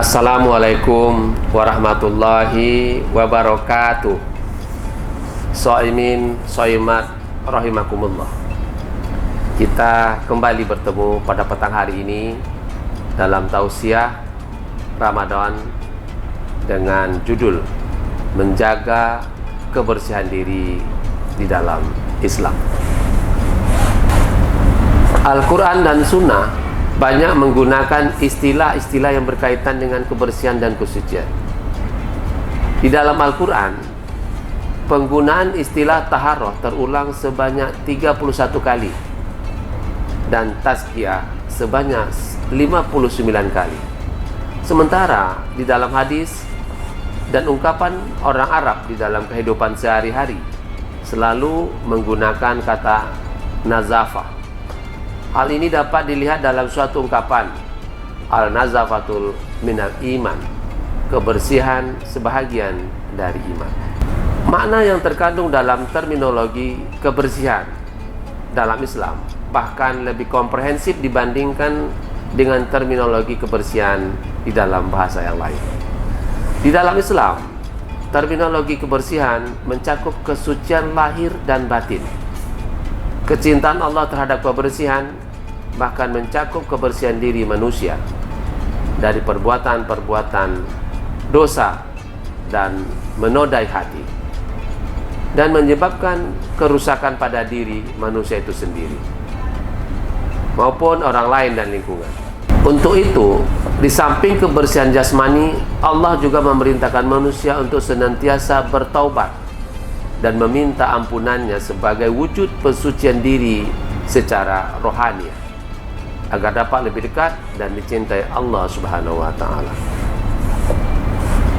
Assalamualaikum warahmatullahi wabarakatuh. Shaimin, shaimat, rahimakumullah. Kita kembali bertemu pada petang hari ini dalam tausiah Ramadan dengan judul Menjaga Kebersihan Diri di dalam Islam. Al-Quran dan Sunnah banyak menggunakan istilah-istilah yang berkaitan dengan kebersihan dan kesucian. Di dalam Al-Quran, penggunaan istilah taharah terulang sebanyak 31 kali dan tazkiyah sebanyak 59 kali. Sementara di dalam hadis dan ungkapan orang Arab di dalam kehidupan sehari-hari selalu menggunakan kata nazafah. Hal ini dapat dilihat dalam suatu ungkapan, al-nazafatul minal iman, kebersihan sebahagian dari iman. Makna yang terkandung dalam terminologi kebersihan dalam Islam bahkan lebih komprehensif dibandingkan dengan terminologi kebersihan di dalam bahasa yang lain. Di dalam Islam, terminologi kebersihan mencakup kesucian lahir dan batin. Kecintaan Allah terhadap kebersihan bahkan mencakup kebersihan diri manusia dari perbuatan-perbuatan dosa dan menodai hati dan menyebabkan kerusakan pada diri manusia itu sendiri maupun orang lain dan lingkungan. Untuk itu, di samping kebersihan jasmani, Allah juga memerintahkan manusia untuk senantiasa bertaubat dan meminta ampunannya sebagai wujud pensucian diri secara rohani agar dapat lebih dekat dan dicintai Allah Subhanahu wa taala.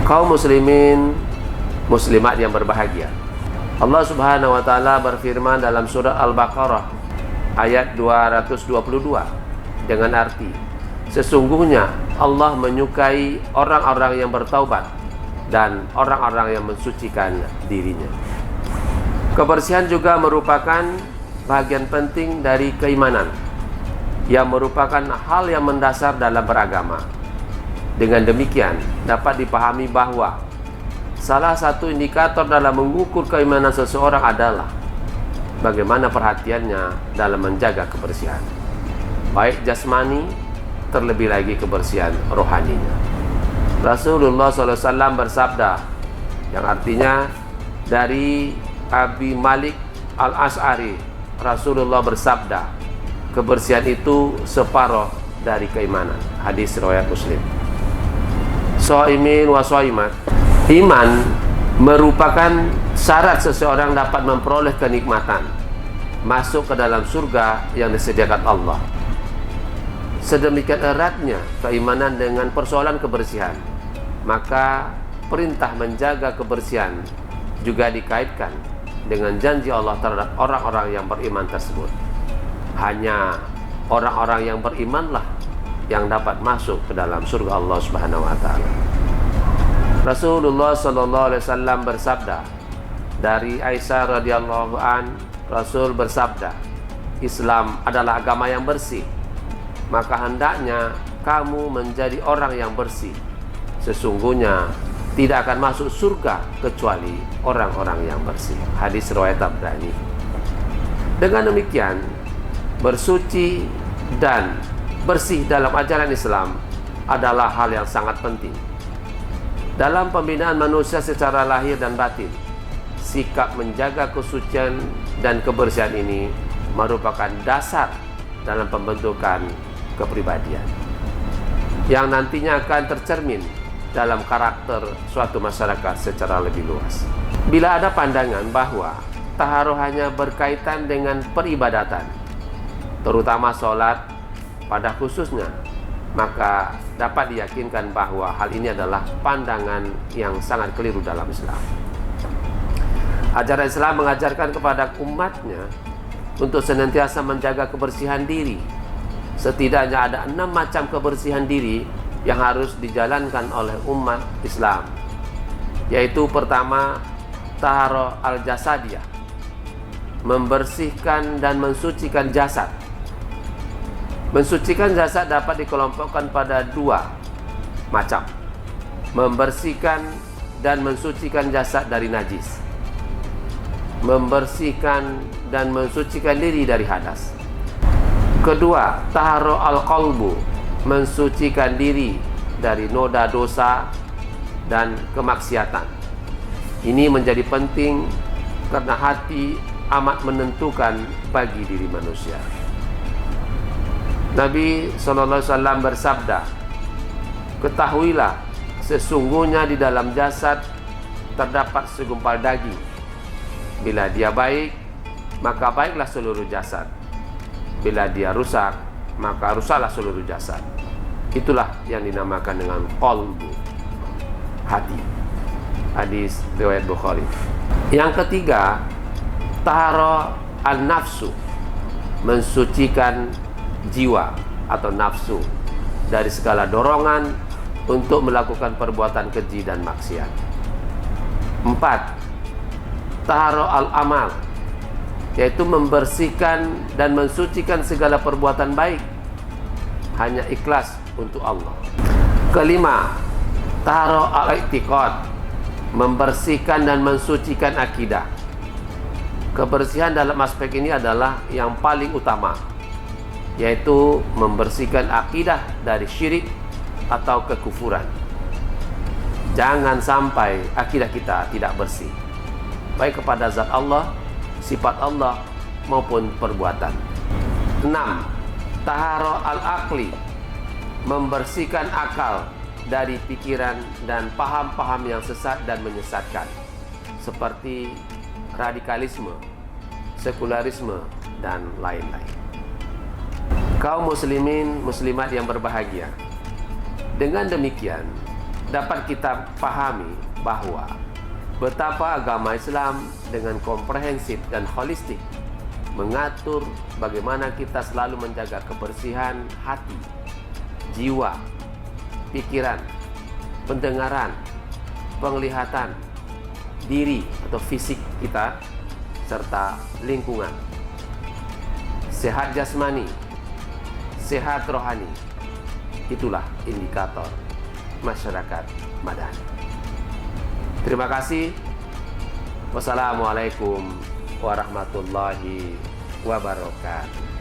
Kaum muslimin muslimat yang berbahagia, Allah Subhanahu wa taala berfirman dalam surah Al-Baqarah ayat 222 dengan arti, sesungguhnya Allah menyukai orang-orang yang bertaubat dan orang-orang yang mensucikan dirinya. Kebersihan juga merupakan bagian penting dari keimanan yang merupakan hal yang mendasar dalam beragama. Dengan demikian dapat dipahami bahwa salah satu indikator dalam mengukur keimanan seseorang adalah bagaimana perhatiannya dalam menjaga kebersihan, baik jasmani terlebih lagi kebersihan rohaninya. Rasulullah SAW bersabda, yang artinya dari Abi Malik Al-Ash'ari, Rasulullah bersabda, kebersihan itu separuh dari keimanan. Hadis riwayat Muslim. Shaimin wa shaimat, iman merupakan syarat seseorang dapat memperoleh kenikmatan masuk ke dalam surga yang disediakan Allah. Sedemikian eratnya keimanan dengan persoalan kebersihan, maka perintah menjaga kebersihan juga dikaitkan dengan janji Allah terhadap orang-orang yang beriman tersebut. Hanya orang-orang yang berimanlah yang dapat masuk ke dalam surga Allah Subhanahu wa taala. Rasulullah sallallahu alaihi wasallam bersabda, dari Aisyah radhiyallahu an, Rasul bersabda, Islam adalah agama yang bersih, maka hendaknya kamu menjadi orang yang bersih. Sesungguhnya tidak akan masuk surga kecuali orang-orang yang bersih. Hadis riwayat Tabrani. Dengan demikian, bersuci dan bersih dalam ajaran Islam adalah hal yang sangat penting dalam pembinaan manusia secara lahir dan batin. Sikap menjaga kesucian dan kebersihan ini merupakan dasar dalam pembentukan kepribadian yang nantinya akan tercermin dalam karakter suatu masyarakat secara lebih luas. Bila ada pandangan bahwa taharah hanya berkaitan dengan peribadatan, terutama sholat pada khususnya, maka dapat diyakinkan bahwa hal ini adalah pandangan yang sangat keliru dalam Islam. Ajaran Islam mengajarkan kepada umatnya untuk senantiasa menjaga kebersihan diri. Setidaknya ada 6 macam kebersihan diri yang harus dijalankan oleh umat Islam, yaitu pertama, taharah al-jasadiyah, membersihkan dan mensucikan jasad. Mensucikan jasad dapat dikelompokkan pada 2 macam. membersihkan dan mensucikan jasad dari najis, membersihkan dan mensucikan diri dari hadas. Kedua, taharu al-qalbu, mensucikan diri dari noda dosa dan kemaksiatan. Ini menjadi penting karena hati amat menentukan bagi diri manusia. Nabi SAW bersabda, ketahuilah sesungguhnya di dalam jasad terdapat segumpal daging. Bila dia baik, maka baiklah seluruh jasad. Bila dia rusak, maka rusaklah seluruh jasad. Itulah yang dinamakan dengan qalbu, hati. Hadis riwayat Bukhari. Yang ketiga, tahara an-nafsu, mensucikan jiwa atau nafsu dari segala dorongan untuk melakukan perbuatan keji dan maksiat. 4. Tahara al-amal, yaitu membersihkan dan mensucikan segala perbuatan baik hanya ikhlas untuk Allah. Kelima, tahara al-i'tiqad, membersihkan dan mensucikan akidah. Kebersihan dalam aspek ini adalah yang paling utama, yaitu membersihkan akidah dari syirik atau kekufuran. Jangan sampai akidah kita tidak bersih, baik kepada zat Allah, sifat Allah maupun perbuatan. 6. Tahara al-aqli, membersihkan akal dari pikiran dan paham-paham yang sesat dan menyesatkan, seperti radikalisme, sekularisme, dan lain-lain. Kaum muslimin muslimat yang berbahagia, dengan demikian dapat kita pahami bahwa betapa agama Islam dengan komprehensif dan holistik mengatur bagaimana kita selalu menjaga kebersihan hati, jiwa, pikiran, pendengaran, penglihatan, diri atau fisik kita, serta lingkungan. Sehat jasmani, sehat rohani, itulah indikator masyarakat madani. Terima kasih. Wassalamualaikum warahmatullahi wabarakatuh.